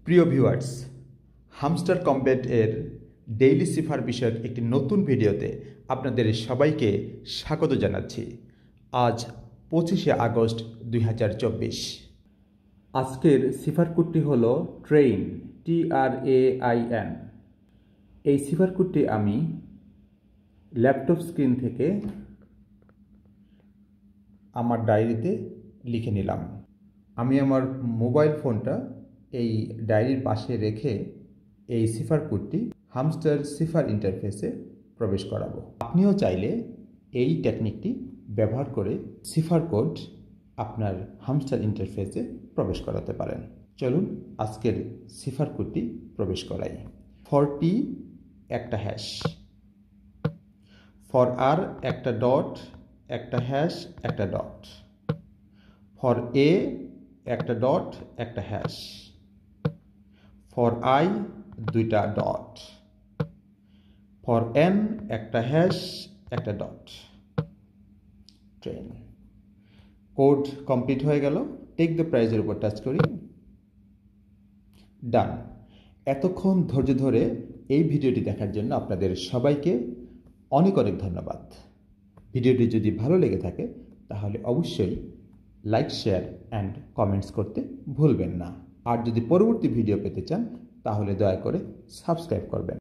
প্রিয় viewers, hamster combat এর daily সিফার বিষয়ক একটি নতুন ভিডিওতে আপনাদের সবাইকে স্বাগত জানাচ্ছি। আজ 25শে আগস্ট 2024। আজকের সিফার কোডটি হল ট্রেইন, TRAIN। এই সিফার কোডটি আমি ল্যাপটপ স্ক্রিন থেকে আমার ডায়েরিতে লিখে নিলাম। আমি আমার মোবাইল ফোনটা এই ডায়েরির পাশে রেখে এই সিফার কোডটি হামস্টার সিফার ইন্টারফেসে প্রবেশ করাবো। আপনিও চাইলে এই টেকনিকটি ব্যবহার করে সিফার কোড আপনার হামস্টার ইন্টারফেসে প্রবেশ করাতে পারেন। চলুন আজকের সিফার কোডটি প্রবেশ করাই। ফর টি একটা হ্যাশ, ফর আর একটা ডট, একটা হ্যাশ, একটা ডট, ফর এ একটা ডট, একটা হ্যাশ, ফর আই দুইটা ডট, ফর এন একটা হ্যাশ, একটা ডট। ট্রেন কোড কমপ্লিট হয়ে গেল। টেক দ্য প্রাইজের উপর টাচ করি, ডান। এতক্ষণ ধৈর্য ধরে এই ভিডিওটি দেখার জন্য আপনাদের সবাইকে অনেক অনেক ধন্যবাদ। ভিডিওটি যদি ভালো লেগে থাকে তাহলে অবশ্যই লাইক, শেয়ার অ্যান্ড কমেন্টস করতে ভুলবেন না। আর যদি পরবর্তী ভিডিও পেতে চান তাহলে দয়া করে সাবস্ক্রাইব করবেন।